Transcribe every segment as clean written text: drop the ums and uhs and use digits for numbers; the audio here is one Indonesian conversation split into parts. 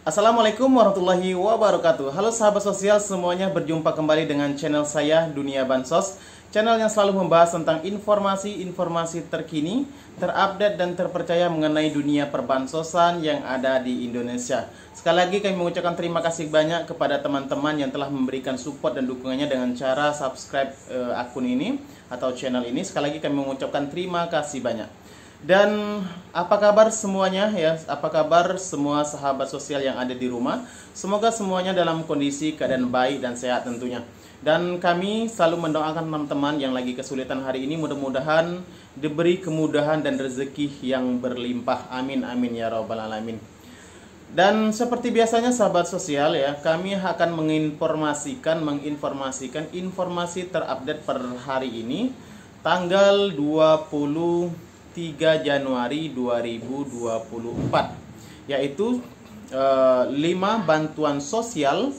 Assalamualaikum warahmatullahi wabarakatuh. Halo sahabat sosial semuanya, berjumpa kembali dengan channel saya Dunia Bansos. Channel yang selalu membahas tentang informasi-informasi terkini, terupdate dan terpercaya mengenai dunia perbansosan yang ada di Indonesia. Sekali lagi kami mengucapkan terima kasih banyak kepada teman-teman yang telah memberikan support dan dukungannya dengan cara subscribe akun ini atau channel ini. Sekali lagi kami mengucapkan terima kasih banyak. Dan apa kabar semuanya ya? Apa kabar semua sahabat sosial yang ada di rumah? Semoga semuanya dalam kondisi keadaan baik dan sehat tentunya. Dan kami selalu mendoakan teman-teman yang lagi kesulitan hari ini, mudah-mudahan diberi kemudahan dan rezeki yang berlimpah. Amin amin ya rabbal alamin. Dan seperti biasanya sahabat sosial ya, kami akan menginformasikan informasi terupdate per hari ini tanggal 3 Januari 2024, yaitu 5 bantuan sosial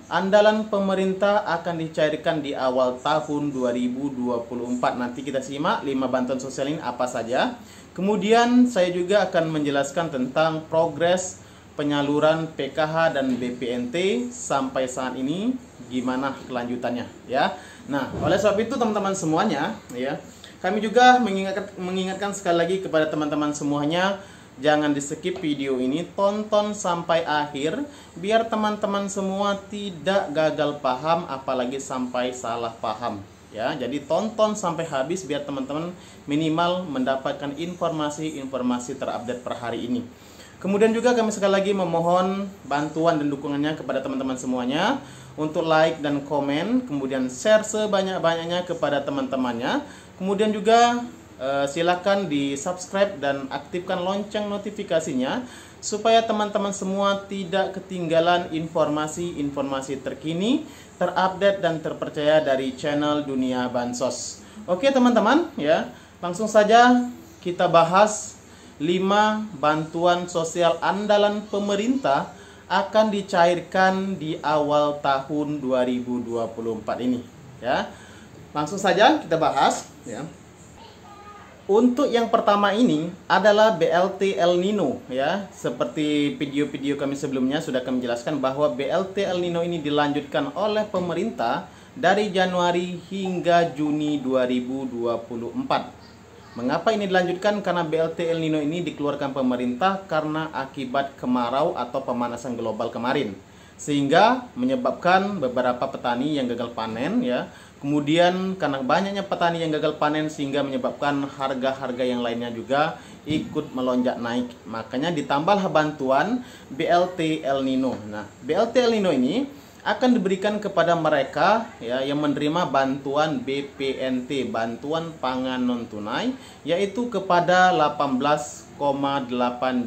andalan pemerintah akan dicairkan di awal tahun 2024. Nanti kita simak 5 bantuan sosial ini apa saja. Kemudian saya juga akan menjelaskan tentang progres penyaluran PKH dan BPNT sampai saat ini, gimana kelanjutannya ya. Nah, oleh sebab itu teman-teman semuanya ya, kami juga mengingatkan sekali lagi kepada teman-teman semuanya, jangan di skip video ini, tonton sampai akhir biar teman-teman semua tidak gagal paham apalagi sampai salah paham ya. Jadi tonton sampai habis biar teman-teman minimal mendapatkan informasi terupdate per hari ini. Kemudian juga kami sekali lagi memohon bantuan dan dukungannya kepada teman-teman semuanya untuk like dan komen, kemudian share sebanyak-banyaknya kepada teman-temannya. Kemudian juga silakan di subscribe dan aktifkan lonceng notifikasinya supaya teman-teman semua tidak ketinggalan informasi-informasi terkini, terupdate dan terpercaya dari channel Dunia Bansos. Oke teman-teman ya, langsung saja kita bahas 5 bantuan sosial andalan pemerintah akan dicairkan di awal tahun 2024 ini ya. Langsung saja kita bahas ya. Untuk yang pertama ini adalah BLT El Nino ya. Seperti video-video kami sebelumnya sudah kami jelaskan bahwa BLT El Nino ini dilanjutkan oleh pemerintah dari Januari hingga Juni 2024. Mengapa ini dilanjutkan? Karena BLT El Nino ini dikeluarkan pemerintah karena akibat kemarau atau pemanasan global kemarin, sehingga menyebabkan beberapa petani yang gagal panen ya. Kemudian karena banyaknya petani yang gagal panen sehingga menyebabkan harga-harga yang lainnya juga ikut melonjak naik. Makanya ditambahlah bantuan BLT El Nino. Nah, BLT El Nino ini akan diberikan kepada mereka ya yang menerima bantuan BPNT, bantuan pangan non tunai, yaitu kepada 18,8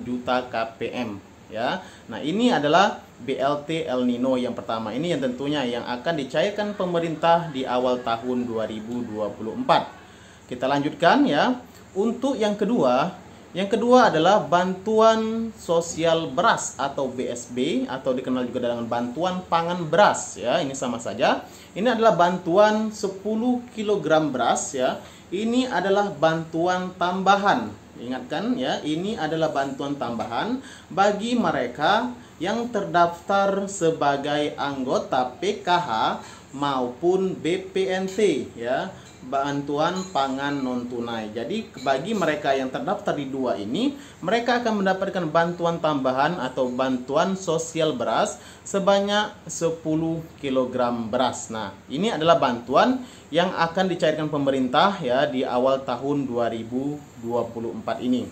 juta KPM ya. Nah, ini adalah BLT El Nino yang pertama ini, yang tentunya yang akan dicairkan pemerintah di awal tahun 2024. Kita lanjutkan ya. Untuk yang kedua adalah bantuan sosial beras atau BSB atau dikenal juga dengan bantuan pangan beras ya. Ini sama saja. Ini adalah bantuan 10 kg beras ya. Ini adalah bantuan tambahan. Ingatkan ya, ini adalah bantuan tambahan bagi mereka yang terdaftar sebagai anggota PKH maupun BPNT ya, bantuan pangan non tunai. Jadi bagi mereka yang terdaftar di dua ini, mereka akan mendapatkan bantuan tambahan atau bantuan sosial beras sebanyak 10 kg beras. Nah, ini adalah bantuan yang akan dicairkan pemerintah ya di awal tahun 2024 ini.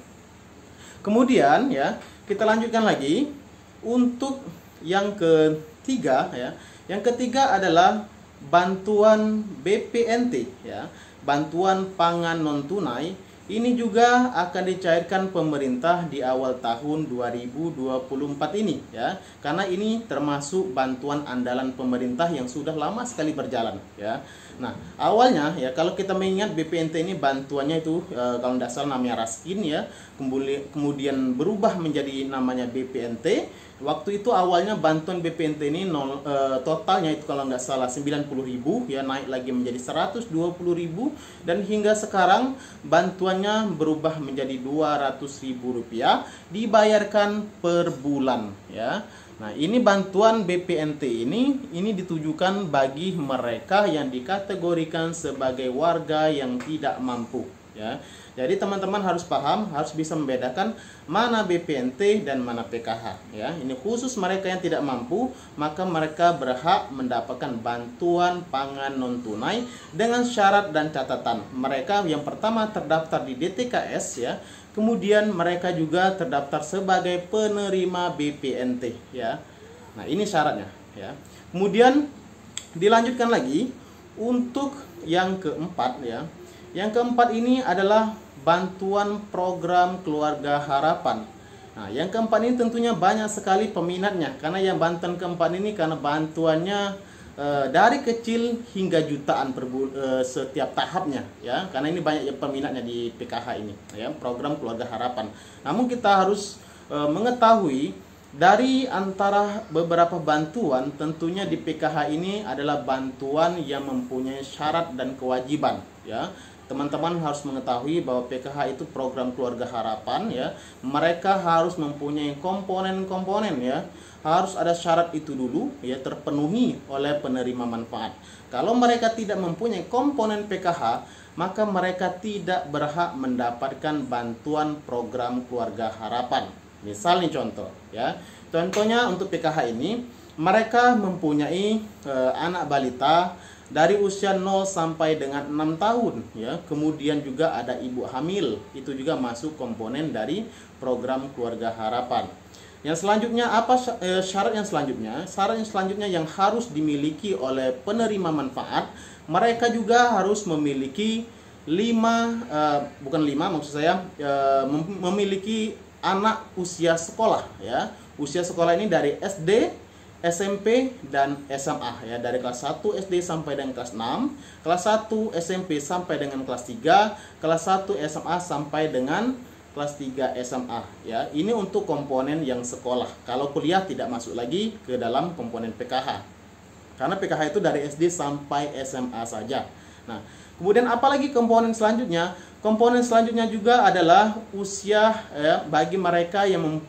Kemudian ya, kita lanjutkan lagi untuk yang ketiga ya. Yang ketiga adalah bantuan BPNT ya, bantuan pangan non tunai. Ini juga akan dicairkan pemerintah di awal tahun 2024 ini ya. Karena ini termasuk bantuan andalan pemerintah yang sudah lama sekali berjalan ya. Nah, awalnya ya kalau kita mengingat BPNT ini bantuannya itu kalau tidak salah namanya Raskin ya. Kemudian berubah menjadi namanya BPNT. Waktu itu awalnya bantuan BPNT ini totalnya itu kalau nggak salah 90.000 ya, naik lagi menjadi 120.000, dan hingga sekarang bantuannya berubah menjadi Rp200.000 dibayarkan per bulan ya. Nah, ini bantuan BPNT ini ditujukan bagi mereka yang dikategorikan sebagai warga yang tidak mampu ya. Jadi teman-teman harus paham, harus bisa membedakan mana BPNT dan mana PKH ya. Ini khusus mereka yang tidak mampu, maka mereka berhak mendapatkan bantuan pangan non tunai dengan syarat dan catatan. Mereka yang pertama terdaftar di DTKS ya. Kemudian mereka juga terdaftar sebagai penerima BPNT ya. Nah, ini syaratnya ya. Kemudian dilanjutkan lagi untuk yang keempat ya. Yang keempat ini adalah bantuan program keluarga harapan. Nah, yang keempat ini tentunya banyak sekali peminatnya, karena yang bantuan keempat ini karena bantuannya dari kecil hingga jutaan setiap tahapnya ya, karena ini banyak peminatnya di PKH ini ya, program keluarga harapan. Namun kita harus mengetahui dari antara beberapa bantuan, tentunya di PKH ini adalah bantuan yang mempunyai syarat dan kewajiban ya. Teman-teman harus mengetahui bahwa PKH itu program keluarga harapan ya. Mereka harus mempunyai komponen-komponen ya. Harus ada syarat itu dulu ya, terpenuhi oleh penerima manfaat. Kalau mereka tidak mempunyai komponen PKH, maka mereka tidak berhak mendapatkan bantuan program keluarga harapan. Misal nih contoh ya. Contohnya untuk PKH ini, mereka mempunyai anak balita dari usia 0 sampai dengan 6 tahun ya. Kemudian juga ada ibu hamil, itu juga masuk komponen dari program keluarga harapan. Yang selanjutnya apa syarat yang selanjutnya? Syarat yang selanjutnya yang harus dimiliki oleh penerima manfaat, mereka juga harus memiliki memiliki anak usia sekolah ya. Usia sekolah ini dari SD, SMP dan SMA ya, dari kelas 1 SD sampai dengan kelas 6, kelas 1 SMP sampai dengan kelas 3, kelas 1 SMA sampai dengan kelas 3 SMA ya. Ini untuk komponen yang sekolah. Kalau kuliah tidak masuk lagi ke dalam komponen PKH. Karena PKH itu dari SD sampai SMA saja. Nah, kemudian apalagi komponen selanjutnya? Komponen selanjutnya juga adalah usia ya, bagi mereka yang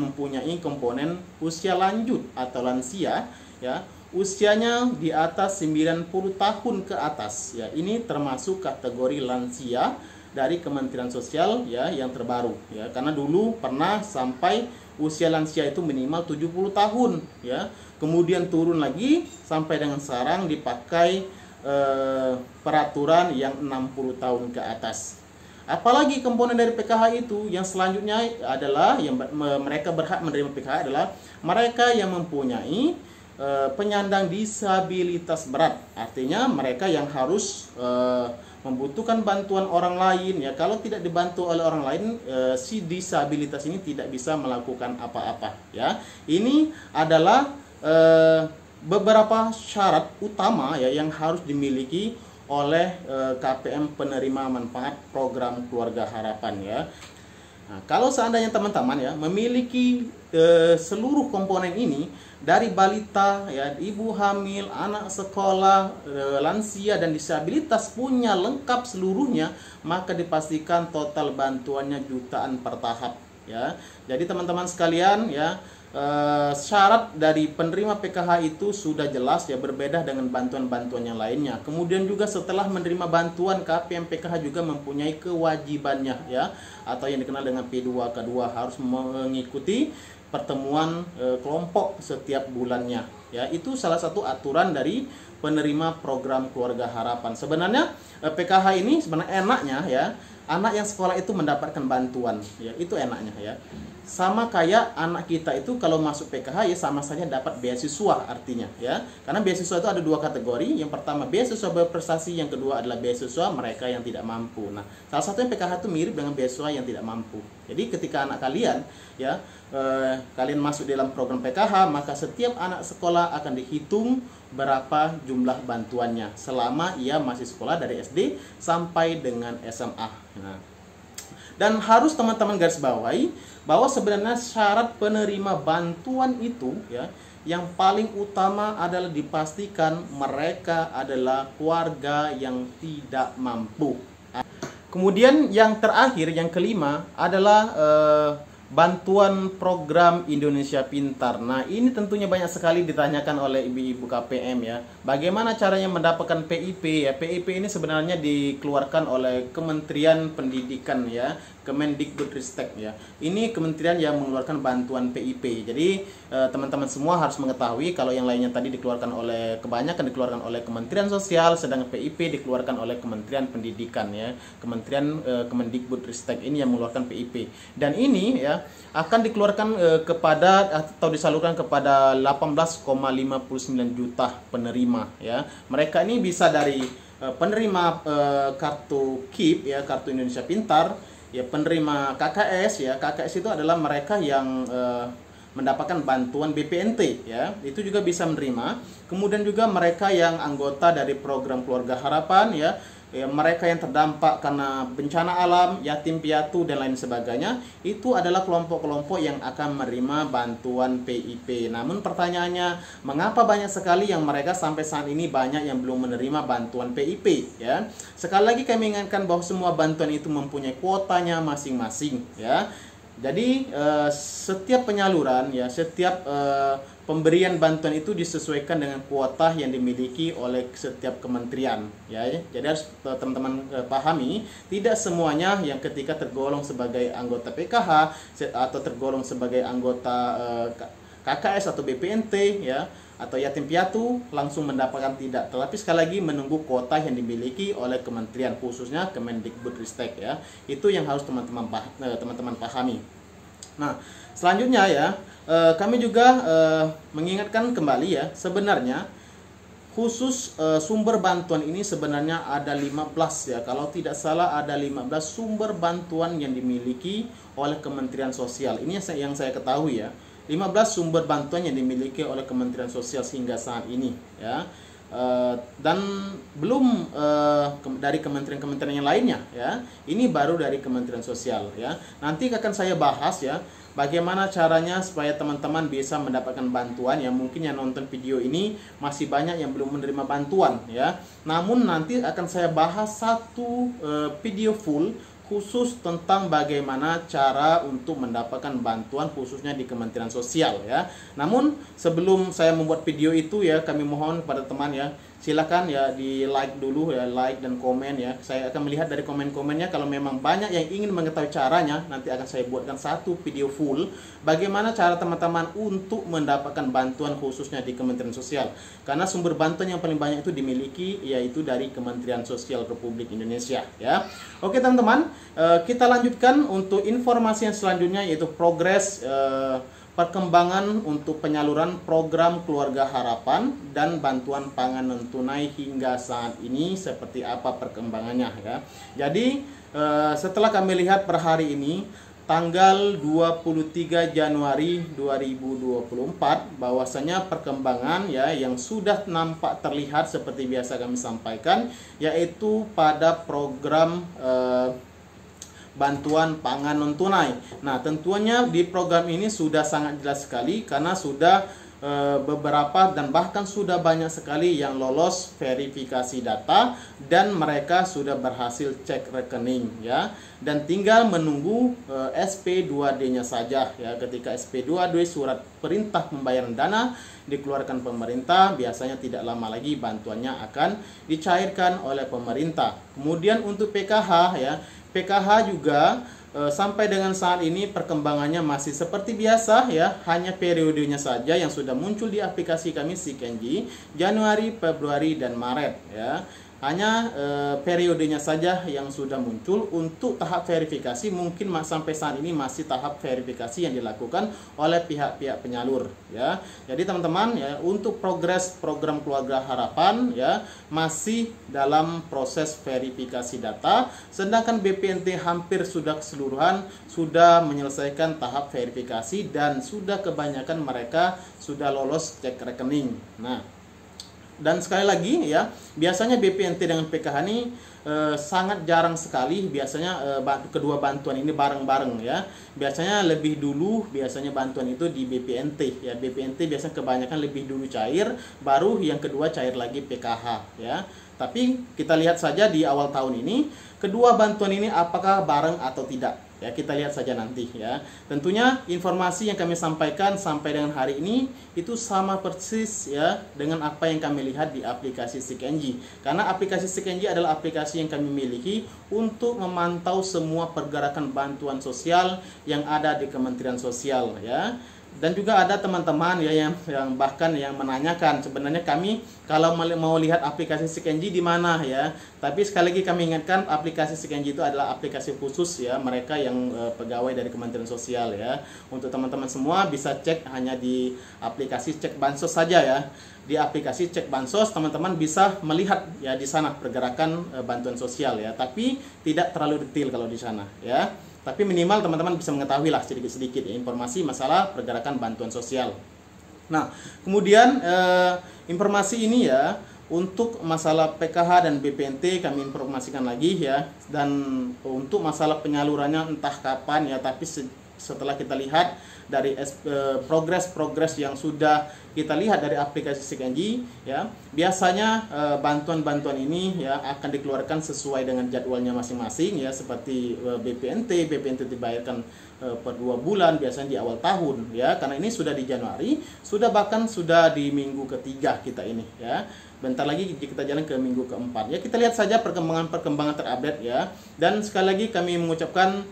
mempunyai komponen usia lanjut atau lansia ya, usianya di atas 90 tahun ke atas ya. Ini termasuk kategori lansia dari Kementerian Sosial ya, yang terbaru ya. Karena dulu pernah sampai usia lansia itu minimal 70 tahun ya. Kemudian turun lagi sampai dengan sekarang dipakai peraturan yang 60 tahun ke atas. Apalagi komponen dari PKH itu yang selanjutnya adalah yang mereka berhak menerima PKH adalah mereka yang mempunyai penyandang disabilitas berat. Artinya mereka yang harus membutuhkan bantuan orang lain ya. Kalau tidak dibantu oleh orang lain, si disabilitas ini tidak bisa melakukan apa-apa ya. Ini adalah beberapa syarat utama ya yang harus dimiliki oleh KPM penerima manfaat program keluarga harapan ya. Nah, kalau seandainya teman-teman ya memiliki seluruh komponen ini, dari balita ya, ibu hamil, anak sekolah, lansia dan disabilitas punya lengkap seluruhnya, maka dipastikan total bantuannya jutaan per tahap ya. Jadi teman-teman sekalian ya, syarat dari penerima PKH itu sudah jelas ya, berbeda dengan bantuan-bantuan yang lainnya. Kemudian juga setelah menerima bantuan, KPM PKH juga mempunyai kewajibannya ya, atau yang dikenal dengan P2K2, harus mengikuti pertemuan kelompok setiap bulannya ya. Itu salah satu aturan dari penerima program keluarga harapan. Sebenarnya PKH ini sebenarnya enaknya ya, anak yang sekolah itu mendapatkan bantuan ya, itu enaknya ya. Sama kayak anak kita itu kalau masuk PKH ya sama saja dapat beasiswa artinya ya. Karena beasiswa itu ada dua kategori. Yang pertama beasiswa berprestasi, yang kedua adalah beasiswa mereka yang tidak mampu. Nah, salah satunya PKH itu mirip dengan beasiswa yang tidak mampu. Jadi ketika anak kalian ya kalian masuk dalam program PKH, maka setiap anak sekolah akan dihitung berapa jumlah bantuannya selama ia masih sekolah dari SD sampai dengan SMA. Nah, Dan harus teman-teman garis bawahi bahwa sebenarnya syarat penerima bantuan itu ya, yang paling utama adalah dipastikan mereka adalah keluarga yang tidak mampu. Kemudian yang terakhir, yang kelima adalah bantuan program Indonesia Pintar. Nah, ini tentunya banyak sekali ditanyakan oleh ibu-ibu KPM ya. Bagaimana caranya mendapatkan PIP ya? PIP ini sebenarnya dikeluarkan oleh Kementerian Pendidikan ya, Kemendikbudristek ya. Ini kementerian yang mengeluarkan bantuan PIP. Jadi teman-teman semua harus mengetahui kalau yang lainnya tadi dikeluarkan oleh, kebanyakan dikeluarkan oleh Kementerian Sosial, sedangkan PIP dikeluarkan oleh Kementerian Pendidikan ya. Kementerian Kemendikbudristek ini yang mengeluarkan PIP. Dan ini ya akan dikeluarkan kepada atau disalurkan kepada 18,59 juta penerima ya. Mereka ini bisa dari penerima kartu KIP ya, kartu Indonesia Pintar ya, penerima KKS ya. KKS itu adalah mereka yang mendapatkan bantuan BPNT ya, itu juga bisa menerima. Kemudian juga mereka yang anggota dari program Keluarga Harapan ya, mereka yang terdampak karena bencana alam, yatim piatu dan lain sebagainya, itu adalah kelompok-kelompok yang akan menerima bantuan PIP. Namun pertanyaannya, mengapa banyak sekali yang mereka sampai saat ini banyak yang belum menerima bantuan PIP ya? Sekali lagi kami ingatkan bahwa semua bantuan itu mempunyai kuotanya masing-masing ya. Jadi setiap penyaluran ya, setiap pemberian bantuan itu disesuaikan dengan kuota yang dimiliki oleh setiap kementerian ya. Jadi harus teman-teman pahami, tidak semuanya yang ketika tergolong sebagai anggota PKH atau tergolong sebagai anggota KKS atau BPNT ya, atau yatim piatu langsung mendapatkan, tidak. Tetapi sekali lagi menunggu kuota yang dimiliki oleh kementerian, khususnya Kemendikbudristek ya. Itu yang harus teman-teman pahami. Nah, selanjutnya ya, kami juga mengingatkan kembali ya, sebenarnya khusus sumber bantuan ini sebenarnya ada 15 ya. Kalau tidak salah ada 15 sumber bantuan yang dimiliki oleh Kementerian Sosial. Ini yang saya ketahui ya. 15 sumber bantuan yang dimiliki oleh Kementerian Sosial hingga saat ini ya. Dan belum dari kementerian-kementerian yang lainnya ya. Ini baru dari Kementerian Sosial ya. Nanti akan saya bahas ya, bagaimana caranya supaya teman-teman bisa mendapatkan bantuan ya. Mungkin yang nonton video ini masih banyak yang belum menerima bantuan ya. Namun nanti akan saya bahas satu video full khusus tentang bagaimana cara untuk mendapatkan bantuan khususnya di Kementerian Sosial ya. Namun sebelum saya membuat video itu ya, kami mohon kepada teman ya, silakan ya di like dulu ya, like dan komen ya. Saya akan melihat dari komen-komennya. Kalau memang banyak yang ingin mengetahui caranya, nanti akan saya buatkan satu video full bagaimana cara teman-teman untuk mendapatkan bantuan khususnya di Kementerian Sosial. Karena sumber bantuan yang paling banyak itu dimiliki yaitu dari Kementerian Sosial Republik Indonesia ya. Oke teman-teman, kita lanjutkan untuk informasi yang selanjutnya, yaitu progres perkembangan untuk penyaluran program Keluarga Harapan dan bantuan pangan non tunai hingga saat ini seperti apa perkembangannya ya. Jadi setelah kami lihat per hari ini tanggal 23 Januari 2024 bahwasanya perkembangan ya yang sudah nampak terlihat seperti biasa kami sampaikan, yaitu pada program bantuan pangan non tunai. Nah, tentunya di program ini sudah sangat jelas sekali karena sudah beberapa dan bahkan sudah banyak sekali yang lolos verifikasi data dan mereka sudah berhasil cek rekening ya, dan tinggal menunggu SP2D-nya saja ya. Ketika SP2D, surat perintah pembayaran dana, dikeluarkan pemerintah, biasanya tidak lama lagi bantuannya akan dicairkan oleh pemerintah. Kemudian untuk PKH ya, PKH juga sampai dengan saat ini perkembangannya masih seperti biasa ya, hanya periodenya saja yang sudah muncul di aplikasi kami SIKNJ, Januari, Februari, dan Maret ya. Hanya periodenya saja yang sudah muncul. Untuk tahap verifikasi mungkin sampai saat ini masih tahap verifikasi yang dilakukan oleh pihak-pihak penyalur ya. Jadi teman-teman ya, untuk progres program Keluarga Harapan ya masih dalam proses verifikasi data, sedangkan BPNT hampir sudah keseluruhan sudah menyelesaikan tahap verifikasi dan sudah kebanyakan mereka sudah lolos cek rekening. Nah, Dan sekali lagi ya, biasanya BPNT dengan PKH ini sangat jarang sekali biasanya kedua bantuan ini bareng-bareng ya. Biasanya lebih dulu biasanya bantuan itu di BPNT ya. BPNT biasanya kebanyakan lebih dulu cair, baru yang kedua cair lagi PKH ya. Tapi kita lihat saja di awal tahun ini kedua bantuan ini apakah bareng atau tidak ya, kita lihat saja nanti ya. Tentunya informasi yang kami sampaikan sampai dengan hari ini itu sama persis ya dengan apa yang kami lihat di aplikasi SIKNJ. Karena aplikasi SIKNJ adalah aplikasi yang kami miliki untuk memantau semua pergerakan bantuan sosial yang ada di Kementerian Sosial ya. Dan juga ada teman-teman ya yang bahkan yang menanyakan sebenarnya kami kalau mau lihat aplikasi SIKNJ di mana ya. Tapi sekali lagi kami ingatkan aplikasi SIKNJ itu adalah aplikasi khusus ya, mereka yang pegawai dari Kementerian Sosial ya. Untuk teman-teman semua bisa cek hanya di aplikasi cek bansos saja ya. Di aplikasi cek bansos teman-teman bisa melihat ya di sana pergerakan bantuan sosial ya. Tapi tidak terlalu detail kalau di sana ya. Tapi minimal teman-teman bisa mengetahui lah sedikit-sedikit ya, informasi masalah pergerakan bantuan sosial. Nah, kemudian informasi ini ya untuk masalah PKH dan BPNT kami informasikan lagi ya. Dan untuk masalah penyalurannya entah kapan ya, tapi setelah kita lihat dari progres yang sudah kita lihat dari aplikasi SIKNJ ya, biasanya bantuan-bantuan ini ya akan dikeluarkan sesuai dengan jadwalnya masing-masing ya, seperti BPNT dibayarkan per 2 bulan biasanya di awal tahun ya, karena ini sudah di Januari, bahkan sudah di minggu ketiga kita ini ya. Bentar lagi kita jalan ke minggu keempat ya, kita lihat saja perkembangan terupdate ya. Dan sekali lagi kami mengucapkan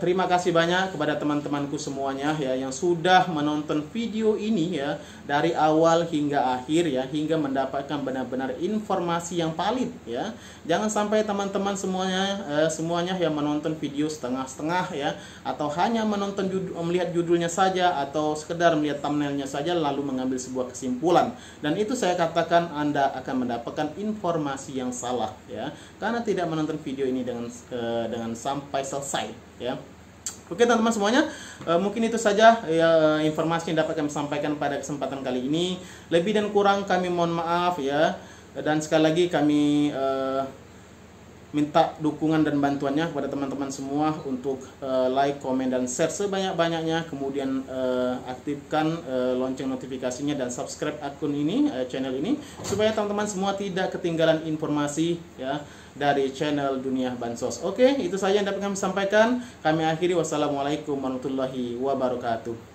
terima kasih banyak kepada teman-temanku semuanya ya yang sudah menonton video ini ya dari awal hingga akhir ya, hingga mendapatkan benar-benar informasi yang valid ya. Jangan sampai teman-teman semuanya yang menonton video setengah-setengah ya, atau hanya melihat judulnya saja atau sekedar melihat thumbnailnya saja lalu mengambil sebuah kesimpulan. Dan itu saya katakan Anda akan mendapatkan informasi yang salah ya, karena tidak menonton video ini dengan sampai selesai ya. Oke teman-teman semuanya, mungkin itu saja ya, informasi yang dapat kami sampaikan pada kesempatan kali ini. Lebih dan kurang kami mohon maaf ya. Dan sekali lagi kami minta dukungan dan bantuannya kepada teman-teman semua untuk like, komen, dan share sebanyak-banyaknya. Kemudian aktifkan lonceng notifikasinya dan subscribe akun ini, channel ini, supaya teman-teman semua tidak ketinggalan informasi ya dari channel Dunia Bansos. Oke, itu saja yang dapat kami sampaikan. Kami akhiri, wassalamualaikum warahmatullahi wabarakatuh.